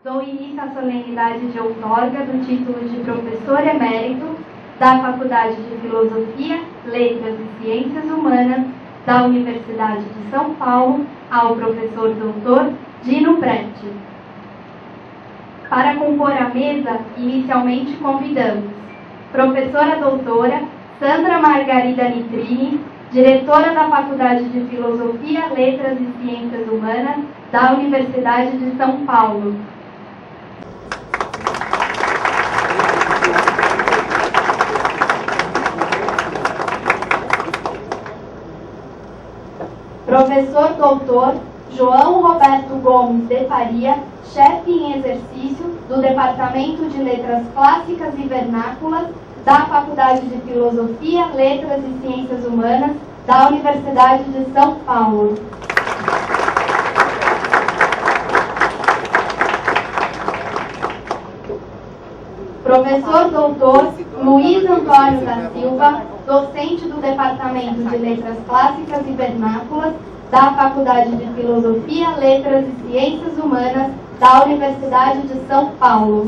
Dou início à solenidade de outorga do título de professor emérito da Faculdade de Filosofia, Letras e Ciências Humanas da Universidade de São Paulo ao professor doutor Dino Preti. Para compor a mesa, inicialmente convidamos professora doutora Sandra Margarida Nitrini, diretora da Faculdade de Filosofia, Letras e Ciências Humanas da Universidade de São Paulo. Professor doutor João Roberto Gomes de Faria, chefe em exercício do Departamento de Letras Clássicas e Vernáculas da Faculdade de Filosofia, Letras e Ciências Humanas da Universidade de São Paulo. Professor doutor Luiz Antônio da Silva, docente do Departamento de Letras Clássicas e Vernáculas da Faculdade de Filosofia, Letras e Ciências Humanas da Universidade de São Paulo.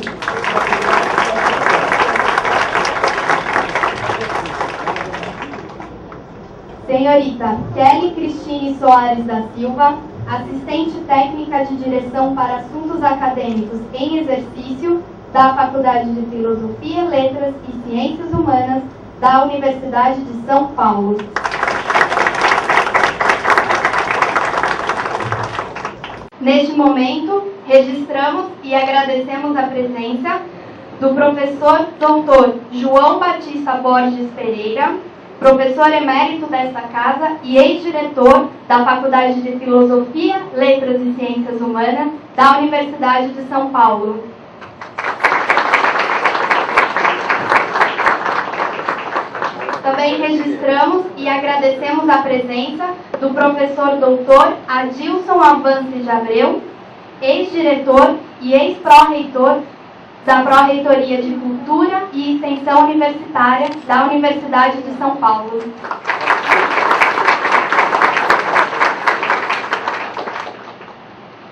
Senhorita Kelly Cristine Soares da Silva, assistente técnica de direção para assuntos acadêmicos em exercício da Faculdade de Filosofia, Letras e Ciências Humanas da Universidade de São Paulo. Neste momento, registramos e agradecemos a presença do professor doutor João Batista Borges Pereira, professor emérito desta casa e ex-diretor da Faculdade de Filosofia, Letras e Ciências Humanas da Universidade de São Paulo. Também registramos e agradecemos a presença do professor doutor Adilson Avance de Abreu, ex-diretor e ex-pró-reitor da Pró-Reitoria de Cultura e Extensão Universitária da Universidade de São Paulo.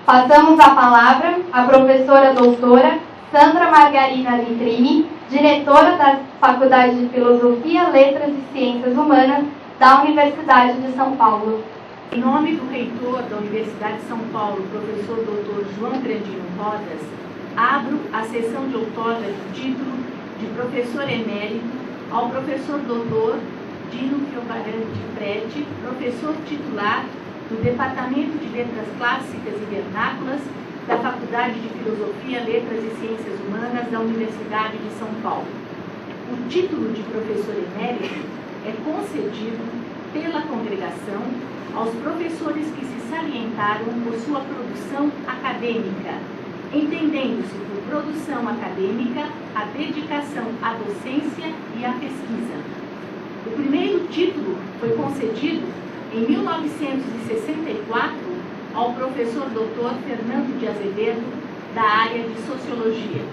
Passamos a palavra à professora doutora Sandra Margarida Nitrini, diretora da Faculdade de Filosofia, Letras e Ciências Humanas da Universidade de São Paulo. Em nome do reitor da Universidade de São Paulo, professor doutor João Grandino Rodas, abro a sessão de outorga do título de professor emérito ao professor doutor Dino Preti, professor titular do Departamento de Letras Clássicas e Vernáculas da Faculdade de Filosofia, Letras e Ciências Humanas da Universidade de São Paulo. O título de professor emérito é concedido pela congregação aos professores que se salientaram por sua produção acadêmica, entendendo-se por produção acadêmica a dedicação à docência e à pesquisa. O primeiro título foi concedido em 1964 ao professor doutor Fernando de Azevedo, da área de Sociologia.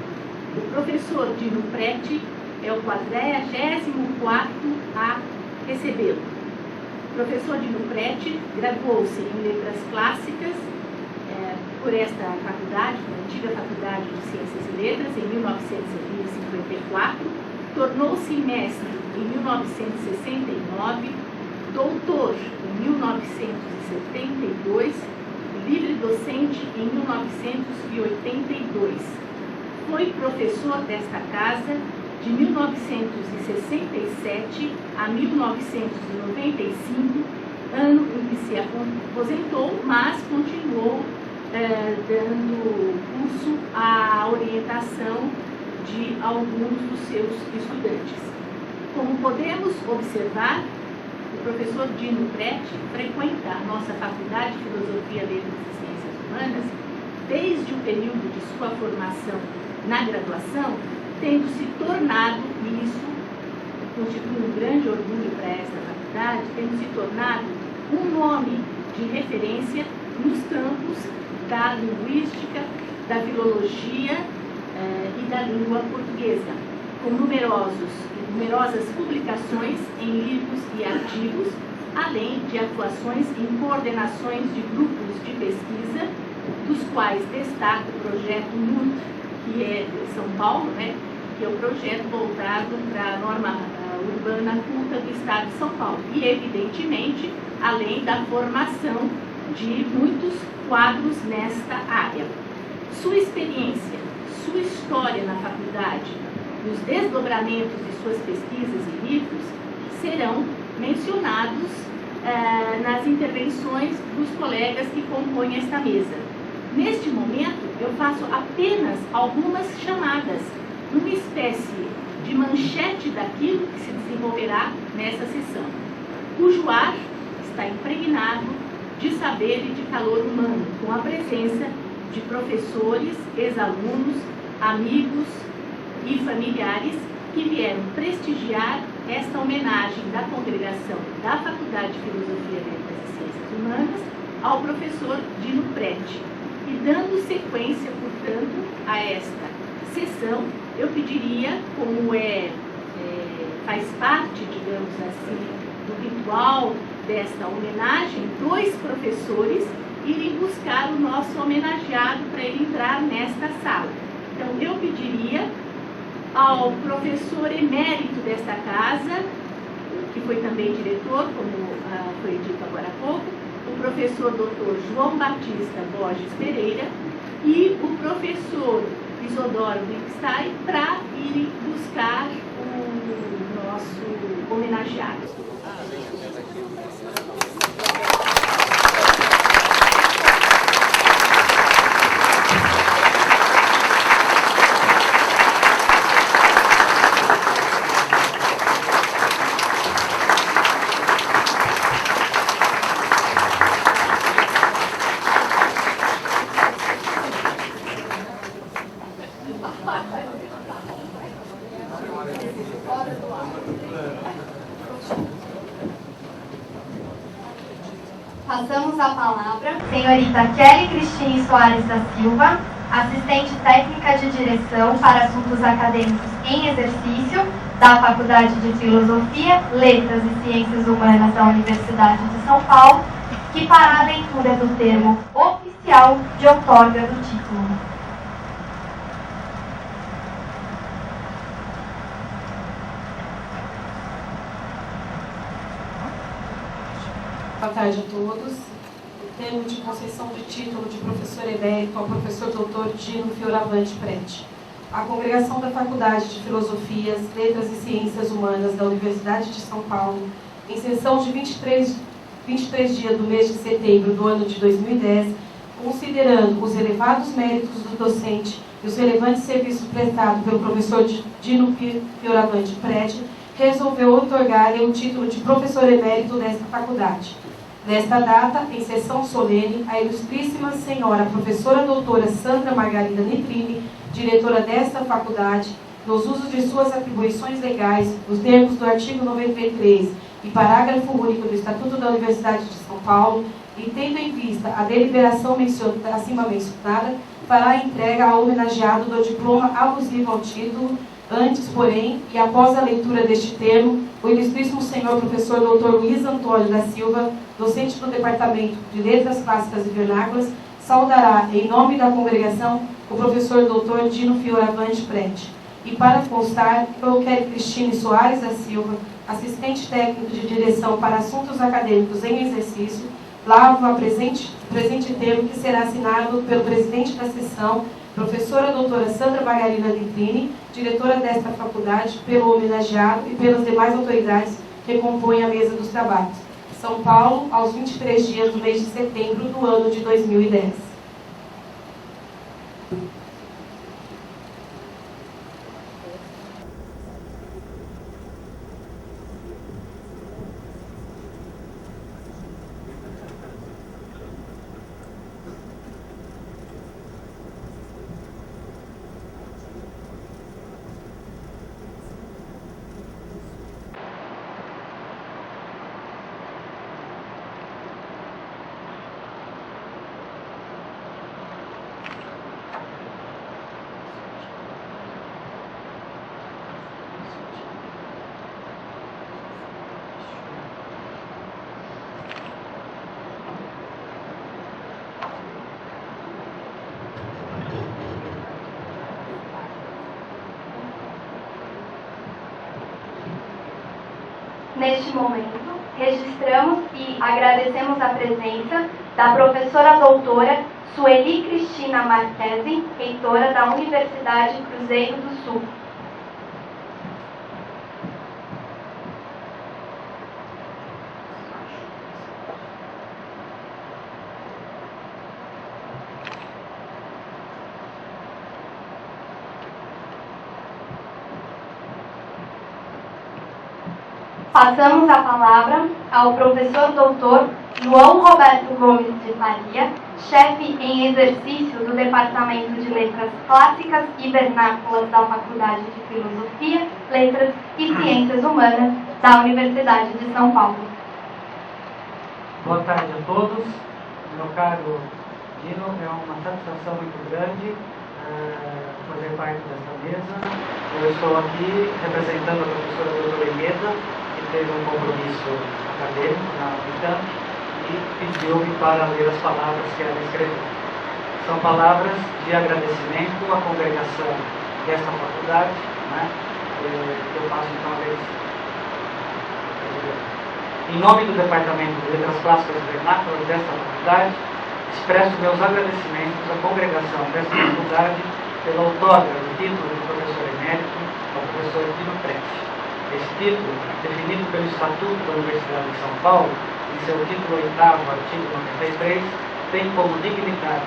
O professor Dino Preti é o 44º a recebê-lo. O professor Dino Preti graduou-se em Letras Clássicas por esta faculdade, a antiga Faculdade de Ciências e Letras, em 1954, tornou-se mestre em 1969, doutor em 1972, livre docente em 1982. Foi professor desta casa de 1967 a 1995, ano em que se aposentou, mas continuou dando curso à orientação de alguns dos seus estudantes. Como podemos observar, o professor Dino Preti frequenta a nossa Faculdade de Filosofia, Letras e Ciências Humanas desde o período de sua formação na graduação, tendo se tornado, e isso constitui um grande orgulho para esta faculdade, tendo se tornado um nome de referência nos campos da linguística, da filologia e da língua portuguesa, com numerosas publicações em livros e artigos, além de atuações em coordenações de grupos de pesquisa dos quais destaca o projeto NUT, que é de São Paulo, né, que é o projeto voltado para a norma urbana culta do Estado de São Paulo. E, evidentemente, além da formação de muitos quadros nesta área. Sua experiência, sua história na faculdade, os desdobramentos de suas pesquisas e livros serão mencionados nas intervenções dos colegas que compõem esta mesa. Neste momento, eu faço apenas algumas chamadas, numa espécie de manchete daquilo que se desenvolverá nessa sessão, cujo ar está impregnado de saber e de calor humano, com a presença de professores, ex-alunos, amigos e familiares que vieram prestigiar esta homenagem da congregação da Faculdade de Filosofia, Letras e Ciências Humanas ao professor Dino Prete. E dando sequência, portanto, a esta sessão, eu pediria, como faz parte, digamos assim, do ritual desta homenagem, 2 professores irem buscar o nosso homenageado para ele entrar nesta sala. Então, eu pediria ao professor emérito desta casa, que foi também diretor, como foi dito agora há pouco, o professor Dr. João Batista Borges Pereira e o professor Isodoro Wittstein, para irem buscar o nosso homenageado. Passamos a palavra à senhorita Kelly Cristine Soares da Silva, assistente técnica de direção para assuntos acadêmicos em exercício da Faculdade de Filosofia, Letras e Ciências Humanas da Universidade de São Paulo, que fará a leitura do termo oficial de outorga do título. Boa tarde a todos. O termo de concessão de título de professor emérito ao professor Dr. Dino Fioravante Prete. A congregação da Faculdade de Filosofias, Letras e Ciências Humanas da Universidade de São Paulo, em sessão de 23 dias do mês de setembro do ano de 2010, considerando os elevados méritos do docente e os relevantes serviços prestados pelo professor Dino Fioravante Prete, resolveu outorgar-lhe o título de professor emérito desta faculdade. Nesta data, em sessão solene, a ilustríssima senhora professora doutora Sandra Margarida Nitrini, diretora desta faculdade, nos usos de suas atribuições legais, nos termos do artigo 93 e parágrafo único do Estatuto da Universidade de São Paulo, e tendo em vista a deliberação acima mencionada, fará a entrega ao homenageado do diploma alusivo ao título. Antes, porém, e após a leitura deste termo, o ilustríssimo senhor professor Dr. Luiz Antônio da Silva, docente do Departamento de Letras Clássicas e Vernáculas, saudará, em nome da congregação, o professor Dr. Dino Fioravante Prete. E para constar, eu, Kelly Cristine Soares da Silva, assistente técnico de direção para assuntos acadêmicos em exercício, lavo a presente termo que será assinado pelo presidente da sessão, professora doutora Sandra Margarida Nitrini, diretora desta faculdade, pelo homenageado e pelas demais autoridades que compõem a mesa dos trabalhos. São Paulo, aos 23 dias do mês de setembro do ano de 2010. Neste momento, registramos e agradecemos a presença da professora doutora Sueli Cristina Marquesi, reitora da Universidade Cruzeiro do Sul. Passamos a palavra ao professor doutor João Roberto Gomes de Faria, chefe em exercício do Departamento de Letras Clássicas e Vernáculas da Faculdade de Filosofia, Letras e Ciências Humanas da Universidade de São Paulo. Boa tarde a todos. Meu caro Dino, é uma satisfação muito grande fazer parte dessa mesa. Eu estou aqui representando a professora doutora Ieda, que teve um compromisso acadêmico na Unicamp e pediu-me para ler as palavras que ela escreveu. São palavras de agradecimento à congregação desta faculdade, né? Que eu passo então a ler. Em nome do Departamento de Letras Clássicas e Vernáculas desta faculdade, expresso meus agradecimentos à congregação desta faculdade pela outorga do título de professor emérito ao professor Dino Prete. Esse título, definido pelo Estatuto da Universidade de São Paulo, em seu título 8º, artigo 93, tem como dignidade,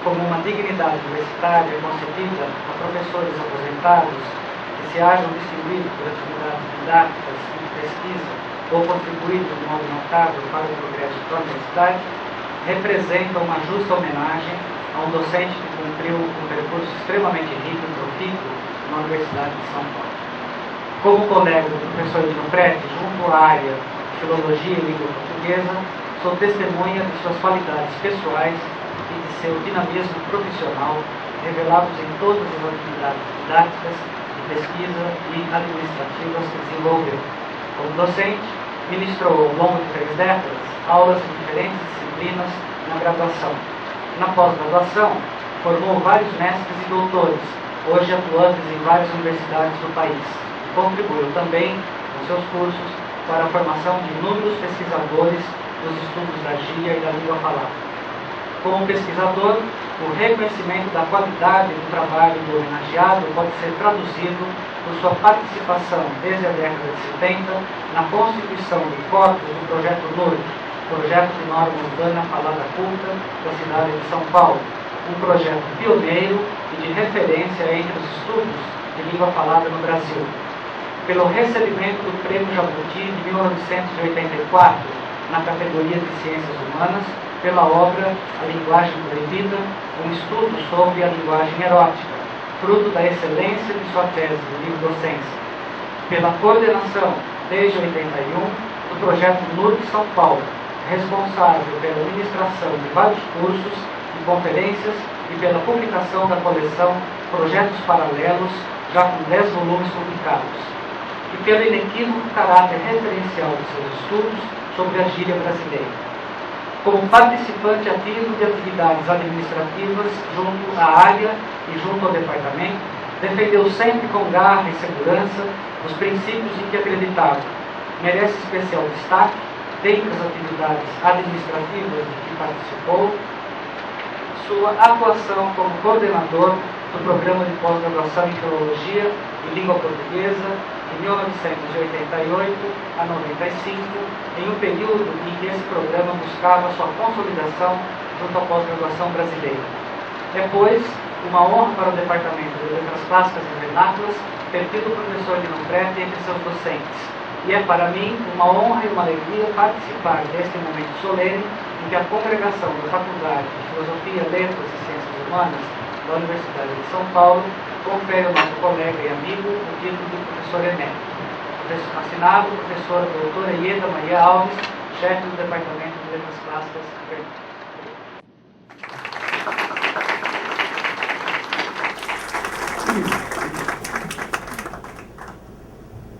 como uma dignidade universitária concedida a professores aposentados que se hajam distinguido por atividades didáticas e de pesquisa ou contribuído de modo notável para o progresso da universidade, representa uma justa homenagem a um docente que cumpriu um percurso extremamente rico e profícuo na Universidade de São Paulo. Como colega do professor Dino Prete, junto à área de Filologia e Língua Portuguesa, sou testemunha de suas qualidades pessoais e de seu dinamismo profissional, revelados em todas as atividades didáticas, de pesquisa e administrativas que desenvolveu. Como docente, ministrou ao longo de 3 décadas aulas em diferentes disciplinas na graduação. Na pós-graduação, formou vários mestres e doutores, hoje atuantes em várias universidades do país. Contribuiu também, com seus cursos, para a formação de inúmeros pesquisadores nos estudos da gíria e da língua falada. Como pesquisador, o reconhecimento da qualidade do trabalho do homenageado pode ser traduzido por sua participação desde a década de 70 na constituição do corpus do projeto NURC, Projeto de Norma Urbana Falada Culta da cidade de São Paulo, um projeto pioneiro e de referência entre os estudos de língua falada no Brasil. Pelo recebimento do Prêmio Jabuti de 1984, na categoria de Ciências Humanas, pela obra A Linguagem Proibida, um estudo sobre a linguagem erótica, fruto da excelência de sua tese de livro-docência. Pela coordenação, desde 81, do projeto NURC São Paulo, responsável pela administração de vários cursos e conferências e pela publicação da coleção Projetos Paralelos, já com 10 volumes publicados, e pelo inequívoco caráter referencial de seus estudos sobre a gíria brasileira. Como participante ativo de atividades administrativas junto à área e junto ao departamento, defendeu sempre com garra e segurança os princípios em que acreditava. Merece especial destaque, dentre as atividades administrativas de que participou, sua atuação como coordenador do programa de pós-graduação em Filologia e Língua Portuguesa de 1988 a 95, em um período em que esse programa buscava sua consolidação junto à pós-graduação brasileira. É, pois, uma honra para o Departamento de Letras Clássicas e Vernáculas ter tido o professor Dino Prete entre seus docentes. E é para mim uma honra e uma alegria participar deste momento solene em que a congregação da Faculdade de Filosofia, Letras e Ciências Humanas da Universidade de São Paulo confere ao nosso colega e amigo o título de professor emérito. Assinado, professora doutora Ieda Maria Alves, chefe do Departamento de Letras Clássicas e Vernáculas.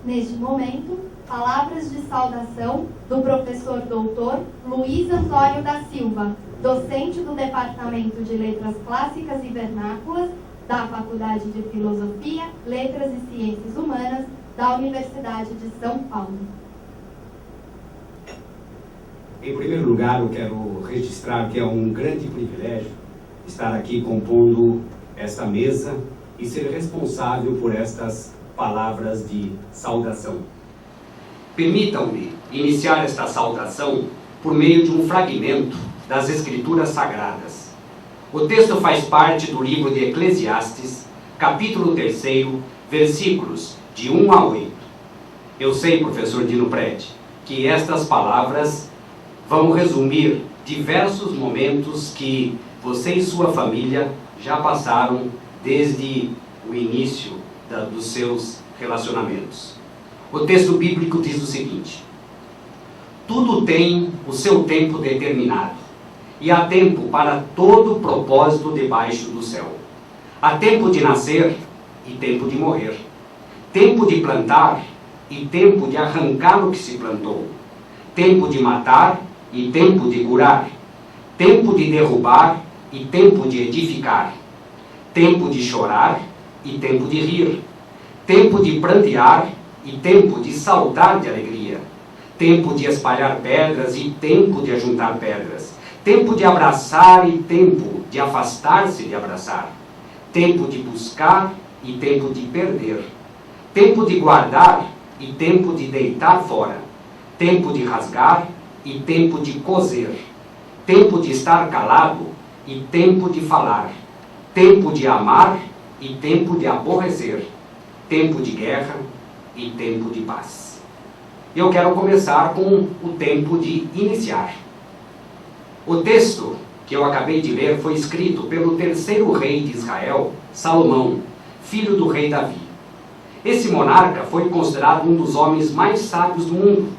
Neste momento, palavras de saudação do professor doutor Luiz Antônio da Silva, docente do Departamento de Letras Clássicas e Vernáculas da Faculdade de Filosofia, Letras e Ciências Humanas da Universidade de São Paulo. Em primeiro lugar, eu quero registrar que é um grande privilégio estar aqui compondo esta mesa e ser responsável por estas palavras de saudação. Permitam-me iniciar esta saudação por meio de um fragmento das Escrituras Sagradas. O texto faz parte do livro de Eclesiastes, capítulo 3, versículos de 1 a 8. Eu sei, professor Dino Prete, que estas palavras vão resumir diversos momentos que você e sua família já passaram desde o início dos seus relacionamentos. O texto bíblico diz o seguinte: tudo tem o seu tempo determinado, e há tempo para todo propósito debaixo do céu. Há tempo de nascer e tempo de morrer, tempo de plantar e tempo de arrancar o que se plantou, tempo de matar e tempo de curar, tempo de derrubar e tempo de edificar, tempo de chorar e tempo de rir, tempo de prantear e tempo de saltar de alegria, tempo de espalhar pedras e tempo de ajuntar pedras, tempo de abraçar e tempo de afastar-se de abraçar, tempo de buscar e tempo de perder, tempo de guardar e tempo de deitar fora, tempo de rasgar e tempo de coser, tempo de estar calado e tempo de falar, tempo de amar e tempo de aborrecer, tempo de guerra e tempo de paz. Eu quero começar com o tempo de iniciar. O texto que eu acabei de ler foi escrito pelo terceiro rei de Israel, Salomão, filho do rei Davi. Esse monarca foi considerado um dos homens mais sábios do mundo.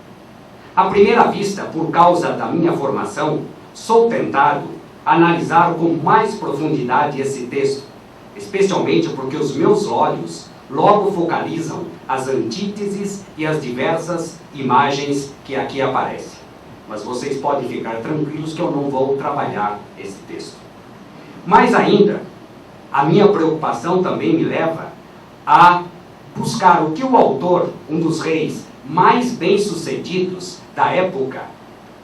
À primeira vista, por causa da minha formação, sou tentado a analisar com mais profundidade esse texto, especialmente porque os meus olhos logo focalizam as antíteses e as diversas imagens que aqui aparecem. Mas vocês podem ficar tranquilos que eu não vou trabalhar esse texto. Mais ainda, a minha preocupação também me leva a buscar o que o autor, um dos reis mais bem-sucedidos da época,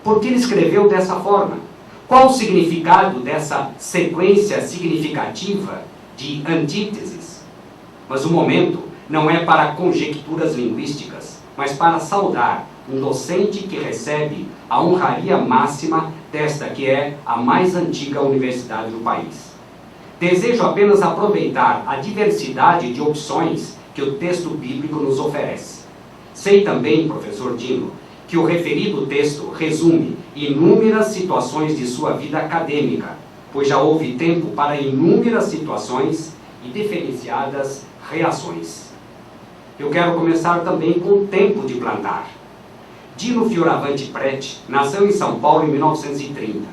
por que ele escreveu dessa forma? Qual o significado dessa sequência significativa de antíteses? Mas o momento não é para conjecturas linguísticas, mas para saudar um docente que recebe a honraria máxima desta que é a mais antiga universidade do país. Desejo apenas aproveitar a diversidade de opções que o texto bíblico nos oferece. Sei também, professor Dino, que o referido texto resume inúmeras situações de sua vida acadêmica, pois já houve tempo para inúmeras situações e diferenciadas reações. Eu quero começar também com o tempo de plantar. Dino Fioravante Prete nasceu em São Paulo em 1930.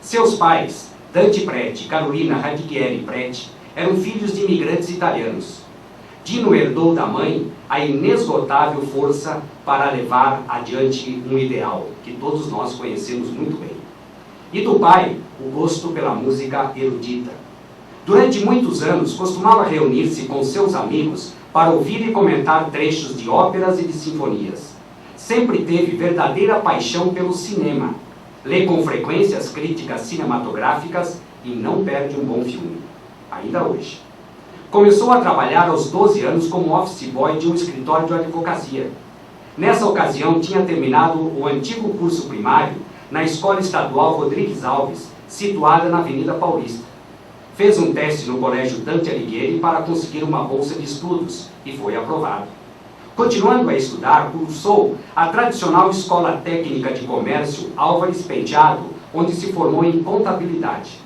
Seus pais, Dante Prete e Carolina Radiguieri Prete, eram filhos de imigrantes italianos. Dino herdou da mãe a inesgotável força para levar adiante um ideal que todos nós conhecemos muito bem. E do pai, o gosto pela música erudita. Durante muitos anos, costumava reunir-se com seus amigos para ouvir e comentar trechos de óperas e de sinfonias. Sempre teve verdadeira paixão pelo cinema. Lê com frequência as críticas cinematográficas e não perde um bom filme, ainda hoje. Começou a trabalhar aos 12 anos como office boy de um escritório de advocacia. Nessa ocasião, tinha terminado o antigo curso primário na Escola Estadual Rodrigues Alves, situada na Avenida Paulista. Fez um teste no Colégio Dante Alighieri para conseguir uma bolsa de estudos e foi aprovado. Continuando a estudar, cursou a tradicional Escola Técnica de Comércio Álvares Penteado, onde se formou em contabilidade.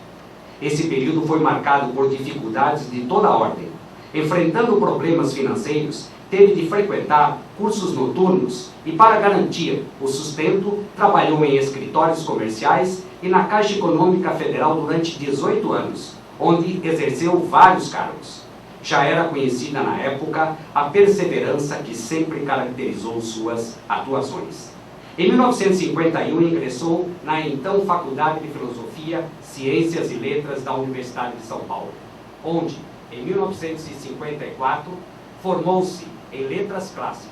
Esse período foi marcado por dificuldades de toda ordem. Enfrentando problemas financeiros, teve de frequentar cursos noturnos e, para garantir o sustento, trabalhou em escritórios comerciais e na Caixa Econômica Federal durante 18 anos, onde exerceu vários cargos. Já era conhecida na época a perseverança que sempre caracterizou suas atuações. Em 1951, ingressou na então Faculdade de Filosofia, Ciências e Letras da Universidade de São Paulo, onde, em 1954, formou-se em letras clássicas.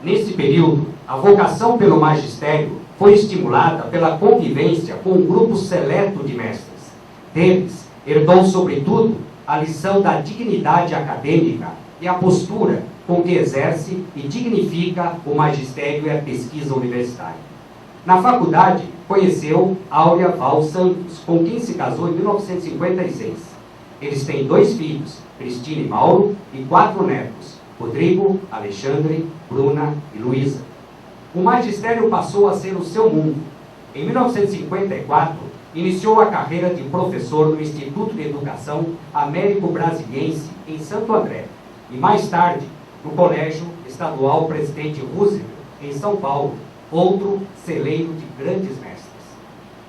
Nesse período, a vocação pelo magistério foi estimulada pela convivência com um grupo seleto de mestres. Deles, herdou sobretudo a lição da dignidade acadêmica e a postura com que exerce e dignifica o magistério e a pesquisa universitária. Na faculdade, conheceu Áurea Val Santos, com quem se casou em 1956. Eles têm 2 filhos, Cristina e Mauro, e 4 netos, Rodrigo, Alexandre, Bruna e Luísa. O magistério passou a ser o seu mundo. Em 1954, iniciou a carreira de professor no Instituto de Educação Américo Brasiliense, em Santo André, e mais tarde, no Colégio Estadual Presidente Roosevelt, em São Paulo, outro celeiro de grandes mestres.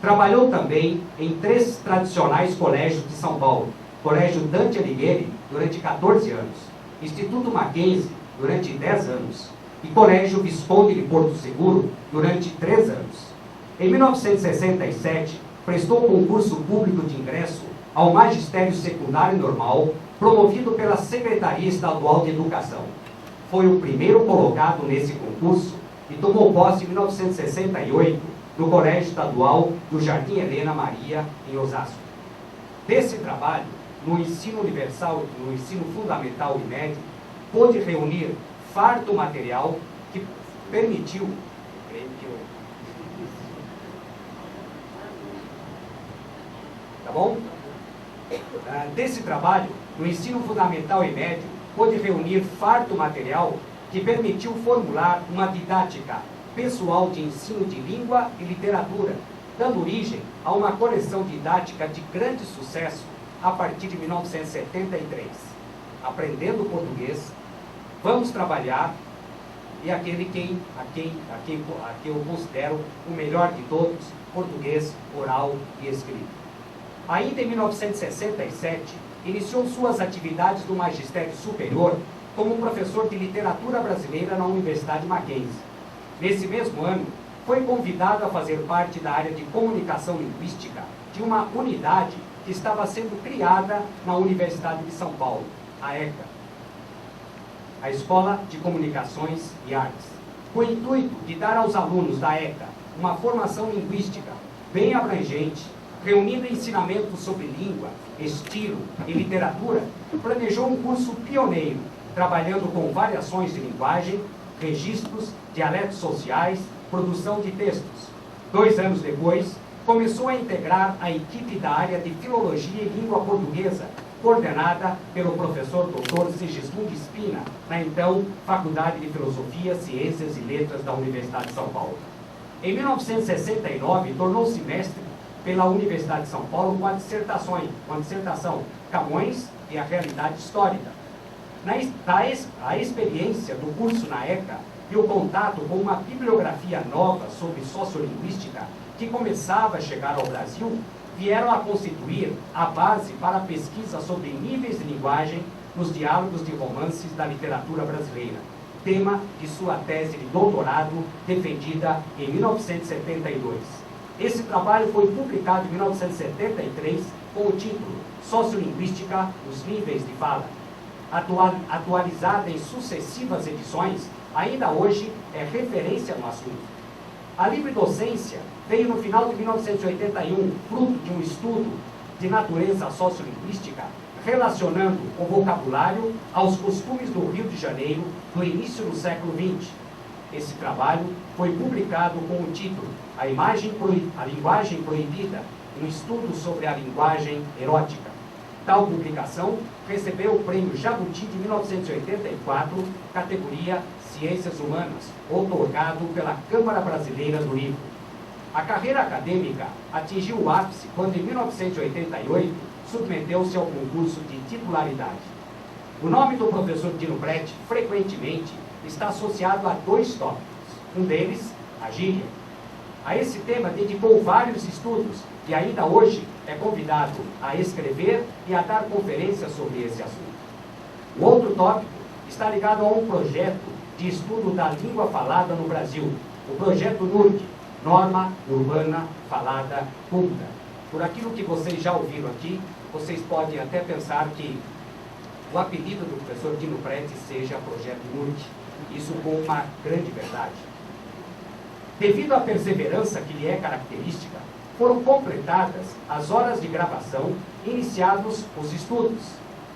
Trabalhou também em 3 tradicionais colégios de São Paulo: Colégio Dante Alighieri, durante 14 anos, Instituto Mackenzie, durante 10 anos, e Colégio Visconde de Porto Seguro, durante 3 anos. Em 1967, prestou concurso público de ingresso ao Magistério Secundário Normal, promovido pela Secretaria Estadual de Educação. Foi o primeiro colocado nesse concurso e tomou posse em 1968 no Colégio Estadual do Jardim Helena Maria, em Osasco. Desse trabalho, no ensino universal, no ensino fundamental e médio, pôde reunir farto material que permitiu... Tá bom? Desse trabalho, no ensino fundamental e médio, pôde reunir farto material que permitiu formular uma didática pessoal de ensino de língua e literatura, dando origem a uma coleção didática de grande sucesso a partir de 1973. Aprendendo Português, Vamos Trabalhar e a quem eu considero o melhor de todos, Português Oral e Escrito. Ainda em 1967, iniciou suas atividades no magistério superior como professor de literatura brasileira na Universidade Mackenzie. Nesse mesmo ano, foi convidado a fazer parte da área de comunicação linguística de uma unidade que estava sendo criada na Universidade de São Paulo, a ECA, a Escola de Comunicações e Artes, com o intuito de dar aos alunos da ECA uma formação linguística bem abrangente, reunindo ensinamentos sobre língua, estilo e literatura. Planejou um curso pioneiro, trabalhando com variações de linguagem, registros, dialetos sociais, produção de textos. 2 anos depois, começou a integrar a equipe da área de Filologia e Língua Portuguesa, coordenada pelo professor Dr. Sigismundo Spina, na então Faculdade de Filosofia, Ciências e Letras da Universidade de São Paulo. Em 1969, tornou-se mestre pela Universidade de São Paulo com a dissertação Camões e a Realidade Histórica. A experiência do curso na ECA e o contato com uma bibliografia nova sobre sociolinguística que começava a chegar ao Brasil, vieram a constituir a base para a pesquisa sobre níveis de linguagem nos diálogos de romances da literatura brasileira, tema de sua tese de doutorado defendida em 1972. Esse trabalho foi publicado em 1973 com o título Sociolinguística nos Níveis de Fala. Atualizada em sucessivas edições, ainda hoje é referência no assunto. A livre docência veio no final de 1981, fruto de um estudo de natureza sociolinguística, relacionando o vocabulário aos costumes do Rio de Janeiro do início do século XX. Esse trabalho foi publicado com o título A Linguagem Proibida, um estudo sobre a linguagem erótica. Tal publicação recebeu o Prêmio Jabuti de 1984, categoria Ciências Humanas, outorgado pela Câmara Brasileira do Livro. A carreira acadêmica atingiu o ápice quando, em 1988, submeteu-se ao concurso de titularidade. O nome do professor Dino Prete, frequentemente, está associado a 2 tópicos. Um deles, a gíria. A esse tema dedicou vários estudos e ainda hoje é convidado a escrever e a dar conferências sobre esse assunto. O outro tópico está ligado a um projeto de estudo da língua falada no Brasil, o projeto NURC, Norma Urbana Falada Culta. por aquilo que vocês já ouviram aqui, vocês podem até pensar que o apelido do professor Dino Preti seja Projeto NURT. Isso com uma grande verdade. Devido à perseverança que lhe é característica, foram completadas as horas de gravação, iniciados os estudos.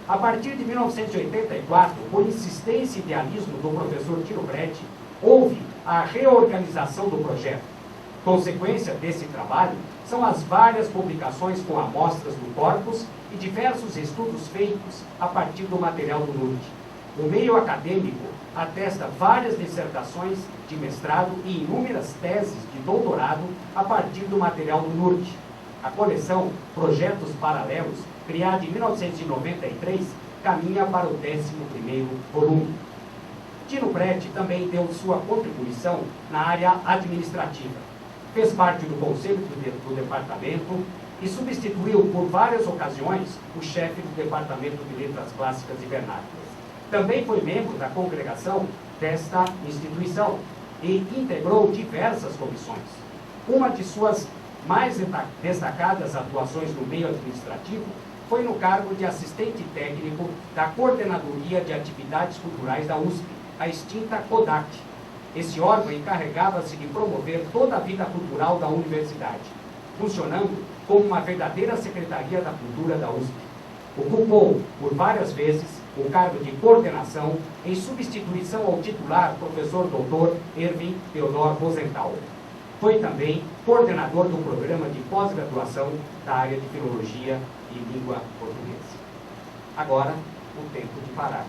A partir de 1984, por insistência e idealismo do professor Dino Preti, houve a reorganização do projeto. Consequência desse trabalho são as várias publicações com amostras do corpus e diversos estudos feitos a partir do material do NURT. O meio acadêmico atesta várias dissertações de mestrado e inúmeras teses de doutorado a partir do material do NURT. A coleção Projetos Paralelos, criada em 1993, caminha para o 11º volume. Dino Preti também deu sua contribuição na área administrativa. Fez parte do conselho do departamento e substituiu por várias ocasiões o chefe do departamento de letras clássicas e vernáculas. Também foi membro da congregação desta instituição e integrou diversas comissões. Uma de suas mais destacadas atuações no meio administrativo foi no cargo de assistente técnico da Coordenadoria de Atividades Culturais da USP, a extinta CODAC. Esse órgão encarregava-se de promover toda a vida cultural da universidade, funcionando como uma verdadeira secretaria da cultura da USP. Ocupou, por várias vezes, o cargo de coordenação em substituição ao titular professor Dr. Erwin Theodor Rosenthal. Foi também coordenador do programa de pós-graduação da área de Filologia e Língua Portuguesa. Agora, o tempo de parar.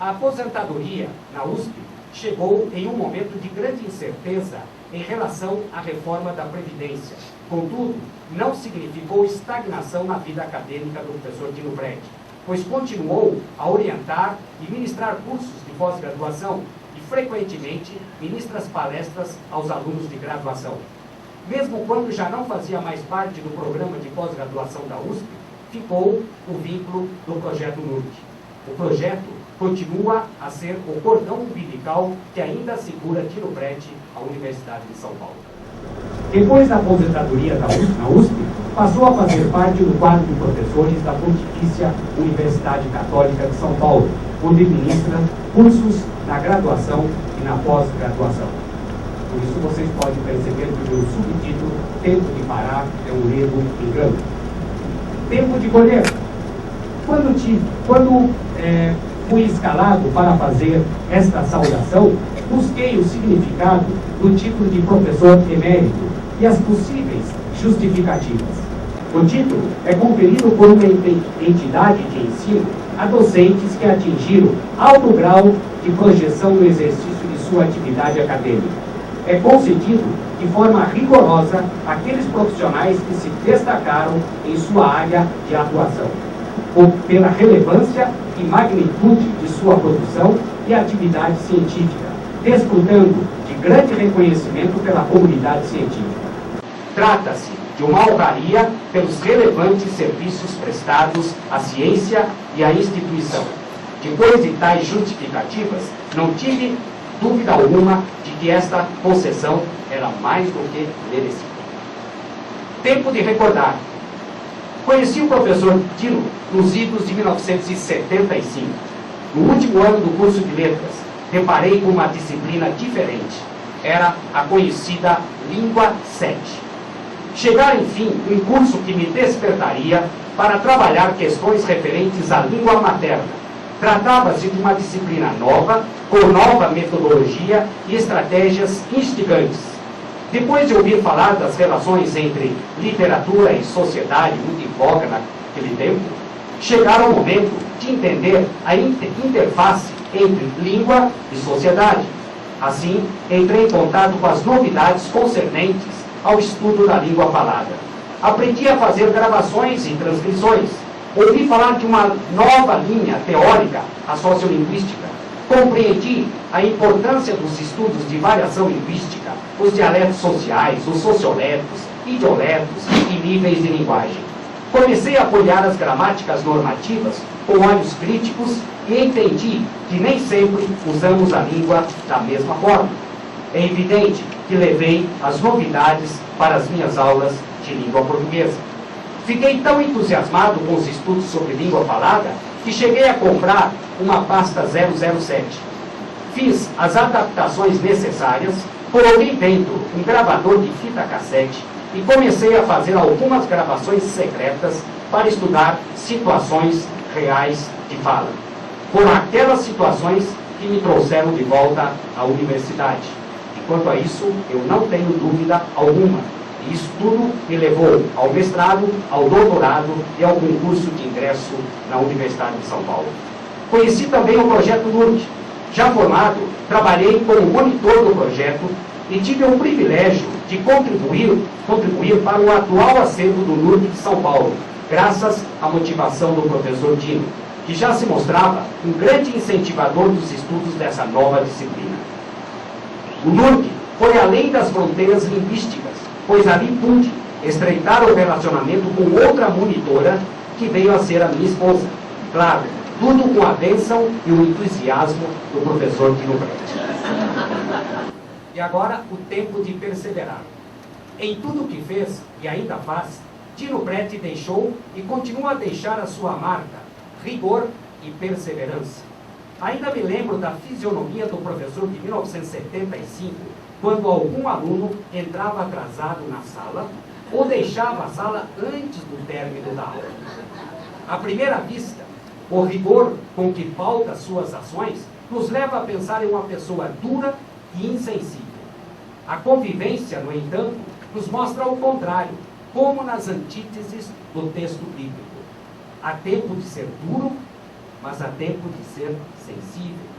A aposentadoria na USP chegou em um momento de grande incerteza em relação à reforma da Previdência. Contudo, não significou estagnação na vida acadêmica do professor Dino Preti, pois continuou a orientar e ministrar cursos de pós-graduação e, frequentemente, ministra as palestras aos alunos de graduação. Mesmo quando já não fazia mais parte do programa de pós-graduação da USP, ficou o vínculo do projeto NURT. O projeto continua a ser o cordão umbilical que ainda segura Dino Preti à Universidade de São Paulo. Depois da aposentadoria na USP, passou a fazer parte do quadro de professores da Pontifícia Universidade Católica de São Paulo, onde ministra cursos na graduação e na pós-graduação. Por isso vocês podem perceber que o subtítulo Tempo de Parar é um ledo engano. Tempo de colher. Quando fui escalado para fazer esta saudação, busquei o significado do título de professor emérito e as possíveis justificativas. O título é conferido por uma entidade de ensino a docentes que atingiram alto grau de projeção no exercício de sua atividade acadêmica. É concedido de forma rigorosa àqueles profissionais que se destacaram em sua área de atuação, pela relevância e magnitude de sua produção e atividade científica, desfrutando de grande reconhecimento pela comunidade científica. Trata-se de uma honraria pelos relevantes serviços prestados à ciência e à instituição. Depois de tais justificativas, não tive dúvida alguma de que esta concessão era mais do que merecida. Tempo de recordar. Conheci o professor Dino nos idos de 1975. No último ano do curso de letras, deparei com uma disciplina diferente. Era a conhecida Língua 7. Chegar, enfim, um curso que me despertaria para trabalhar questões referentes à língua materna. Tratava-se de uma disciplina nova, com nova metodologia e estratégias instigantes. Depois de ouvir falar das relações entre literatura e sociedade, muito em voga naquele tempo, chegara o momento de entender a interface entre língua e sociedade. Assim, entrei em contato com as novidades concernentes ao estudo da língua falada. Aprendi a fazer gravações e transcrições. Ouvi falar de uma nova linha teórica, a sociolinguística. Compreendi a importância dos estudos de variação linguística, os dialetos sociais, os socioletos, idioletos e níveis de linguagem. Comecei a apoiar as gramáticas normativas com olhos críticos e entendi que nem sempre usamos a língua da mesma forma. É evidente que levei as novidades para as minhas aulas de língua portuguesa. Fiquei tão entusiasmado com os estudos sobre língua falada que cheguei a comprar uma pasta 007. Fiz as adaptações necessárias, coloquei dentro um gravador de fita cassete e comecei a fazer algumas gravações secretas para estudar situações reais de fala. Foram aquelas situações que me trouxeram de volta à universidade. E quanto a isso, eu não tenho dúvida alguma. E isso tudo me levou ao mestrado, ao doutorado e ao concurso de ingresso na Universidade de São Paulo. Conheci também o projeto NURC. Já formado, trabalhei como monitor do projeto e tive o privilégio de contribuir para o atual acervo do NURC de São Paulo, graças à motivação do professor Dino, que já se mostrava um grande incentivador dos estudos dessa nova disciplina. O NURC foi além das fronteiras linguísticas, pois ali pude estreitar o relacionamento com outra monitora que veio a ser a minha esposa. Claro, tudo com a bênção e o entusiasmo do professor Dino Prete. E agora, o tempo de perseverar. Em tudo o que fez e ainda faz, Dino Prete deixou e continua a deixar a sua marca, rigor e perseverança. Ainda me lembro da fisionomia do professor de 1975, quando algum aluno entrava atrasado na sala ou deixava a sala antes do término da aula. À primeira vista, o rigor com que pauta suas ações nos leva a pensar em uma pessoa dura e insensível. A convivência, no entanto, nos mostra o contrário, como nas antíteses do texto bíblico. Há tempo de ser duro, mas há tempo de ser sensível.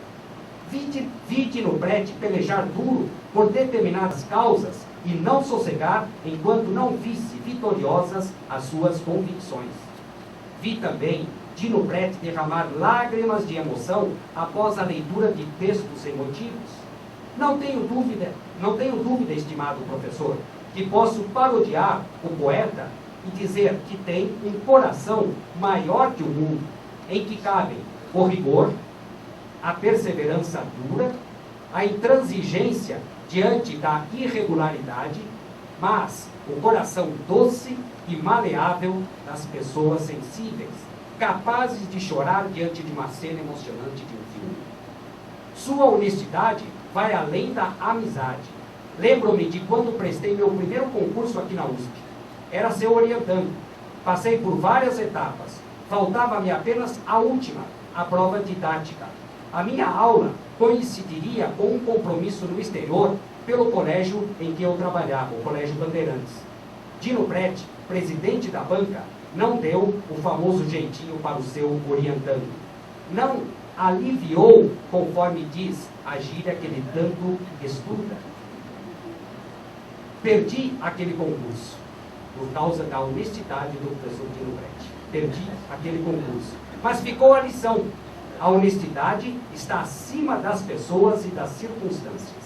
Vi Dino Prete pelejar duro por determinadas causas e não sossegar enquanto não visse vitoriosas as suas convicções. Vi também Dino Prete derramar lágrimas de emoção após a leitura de textos emotivos. Não tenho dúvida, estimado professor, que posso parodiar o poeta e dizer que tem um coração maior que o mundo, em que cabem o rigor, a perseverança dura, a intransigência diante da irregularidade, mas o coração doce e maleável das pessoas sensíveis, capazes de chorar diante de uma cena emocionante de um filme. Sua honestidade vai além da amizade. Lembro-me de quando prestei meu primeiro concurso aqui na USP. Era seu orientando. Passei por várias etapas. Faltava-me apenas a última, a prova didática. A minha aula coincidiria com um compromisso no exterior pelo colégio em que eu trabalhava, o Colégio Bandeirantes. Dino Prete, presidente da banca, não deu o famoso jeitinho para o seu orientando. Não aliviou, conforme diz a gíria que ele tanto estuda. Perdi aquele concurso por causa da honestidade do professor Dino Prete. Perdi aquele concurso. Mas ficou a lição. A honestidade está acima das pessoas e das circunstâncias.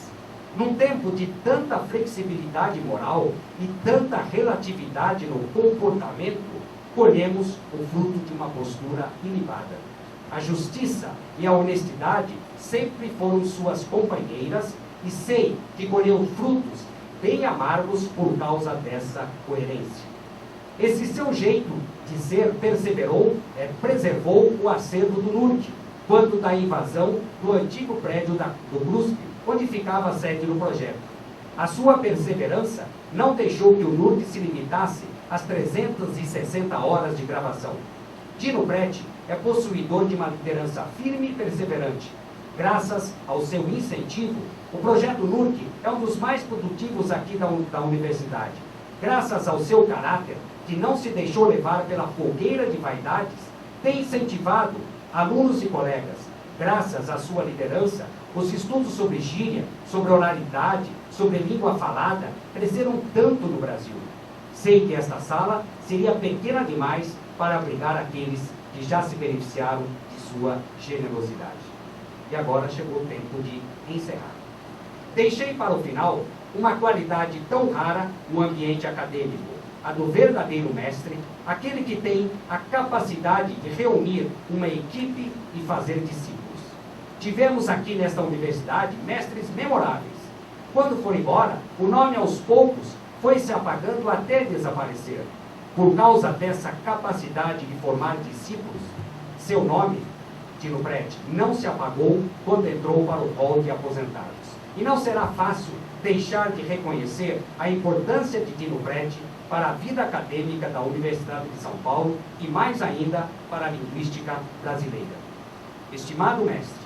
Num tempo de tanta flexibilidade moral e tanta relatividade no comportamento, colhemos o fruto de uma postura ilibada. A justiça e a honestidade sempre foram suas companheiras e sei que colheu frutos bem amargos por causa dessa coerência. Esse seu jeito de ser preservou o acervo do NURC, quando da invasão do antigo prédio do BRUSP, onde ficava a sede do projeto. A sua perseverança não deixou que o NURC se limitasse às 360 horas de gravação. Dino Prete é possuidor de uma liderança firme e perseverante. Graças ao seu incentivo, o projeto NURC é um dos mais produtivos aqui da universidade. Graças ao seu caráter, que não se deixou levar pela fogueira de vaidades, tem incentivado alunos e colegas. Graças à sua liderança, os estudos sobre gíria, sobre oralidade, sobre língua falada, cresceram tanto no Brasil. Sei que esta sala seria pequena demais para abrigar aqueles que já se beneficiaram de sua generosidade. E agora chegou o tempo de encerrar. Deixei para o final uma qualidade tão rara no ambiente acadêmico, a do verdadeiro mestre, aquele que tem a capacidade de reunir uma equipe e fazer discípulos. Tivemos aqui nesta universidade mestres memoráveis. Quando foram embora, o nome aos poucos foi se apagando até desaparecer. Por causa dessa capacidade de formar discípulos, seu nome, Dino Prete, não se apagou quando entrou para o rol de aposentados. E não será fácil deixar de reconhecer a importância de Dino Prete para a vida acadêmica da Universidade de São Paulo e, mais ainda, para a linguística brasileira. Estimado mestre,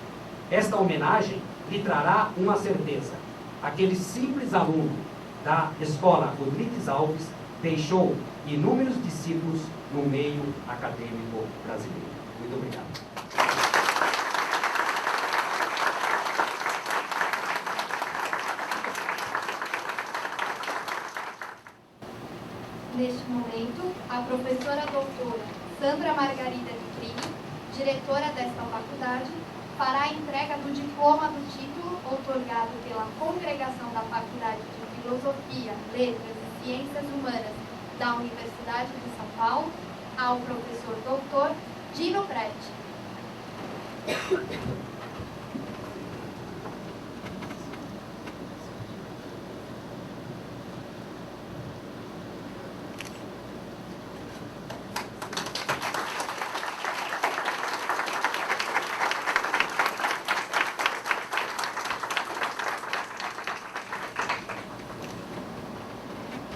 esta homenagem lhe trará uma certeza. Aquele simples aluno da Escola Rodrigues Alves deixou inúmeros discípulos no meio acadêmico brasileiro. Muito obrigado. Neste momento, a professora doutora Sandra Margarida de Crime, diretora desta faculdade, fará a entrega do diploma do título outorgado pela Congregação da Faculdade de Filosofia, Letras e Ciências Humanas da Universidade de São Paulo ao professor doutor Dino Prete.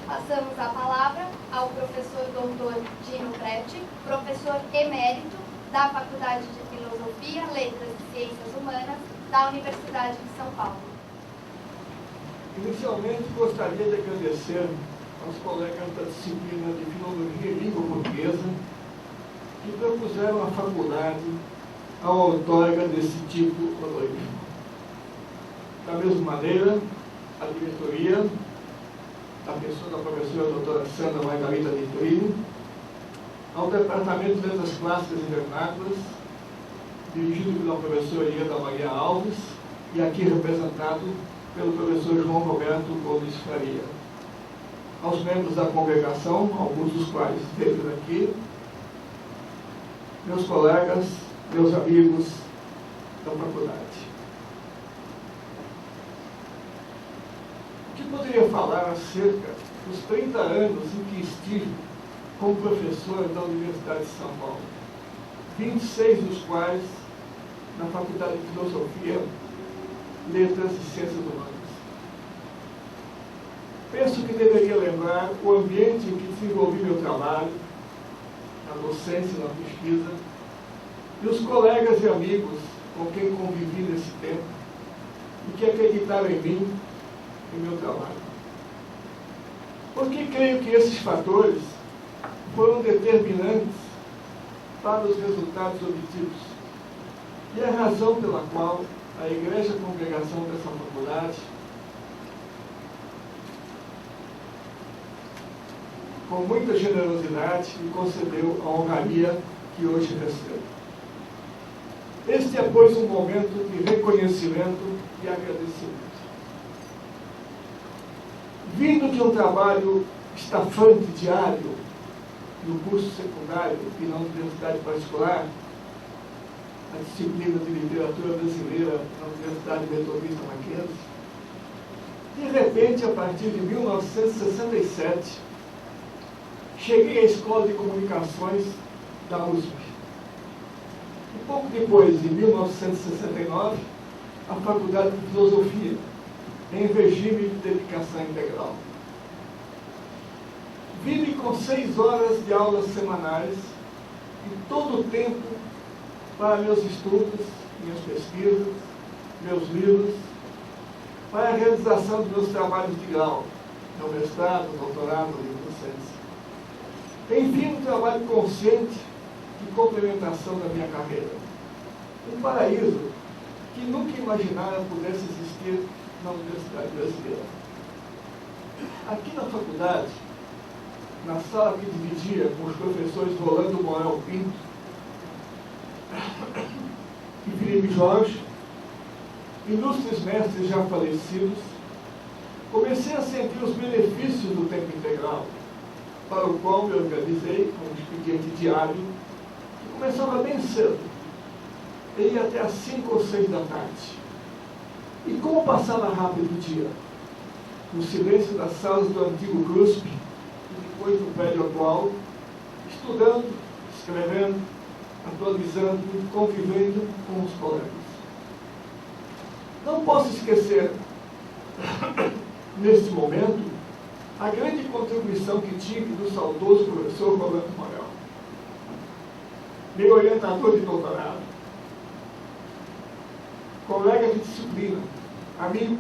Passamos a palavra ao professor doutor Dino Prete, professor emérito da Faculdade de Filosofia, Letras e Ciências Humanas da Universidade de São Paulo. Inicialmente, gostaria de agradecer aos colegas da disciplina de Filologia e Língua Portuguesa que propuseram à faculdade a outorga desse título honorífico. Da mesma maneira, a diretoria, a pessoa da professora doutora Sandra Margarida de Crime, ao Departamento de Letras Clássicas e Vernáculas, dirigido pela professora Ieda Maria Alves, e aqui representado pelo professor João Roberto Gomes Faria. Aos membros da congregação, alguns dos quais estejam aqui, meus colegas, meus amigos da faculdade. O que poderia falar acerca dos 30 anos em que estive como professor da Universidade de São Paulo, 26 dos quais na Faculdade de Filosofia, Letras e Ciências Humanas. Penso que deveria lembrar o ambiente em que desenvolvi meu trabalho, na docência e na pesquisa, e os colegas e amigos com quem convivi nesse tempo e que acreditaram em mim e meu trabalho. Porque creio que esses fatores foram determinantes para os resultados obtidos e a razão pela qual a Igreja Congregação dessa faculdade, com muita generosidade, me concedeu a honraria que hoje recebo. Este é, pois, um momento de reconhecimento e agradecimento. Vindo de um trabalho estafante diário no curso secundário e na universidade particular, a disciplina de literatura brasileira na Universidade Metodista Mackenzie, de repente, a partir de 1967, cheguei à Escola de Comunicações da USP. E pouco depois, em 1969, a Faculdade de Filosofia, em regime de dedicação integral. Vive com 6 horas de aulas semanais e todo o tempo para meus estudos, minhas pesquisas, meus livros, para a realização dos meus trabalhos de grau, meu mestrado, doutorado e docência. Enfim, um trabalho consciente de complementação da minha carreira. Um paraíso que nunca imaginara pudesse existir na Universidade Brasileira. Aqui na faculdade, na sala que dividia com os professores Rolando Morel Pinto e Felipe Jorge, ilustres mestres já falecidos, comecei a sentir os benefícios do tempo integral, para o qual me organizei com um expediente diário que começava bem cedo e ia até às 5 ou 6 da tarde. E como passava rápido o dia, no silêncio das salas do antigo CRUSP e depois do prédio atual, estudando, escrevendo, atualizando, convivendo com os colegas. Não posso esquecer, neste momento, a grande contribuição que tive do saudoso professor Rolando Morel, meu orientador de doutorado, colega de disciplina, amigo,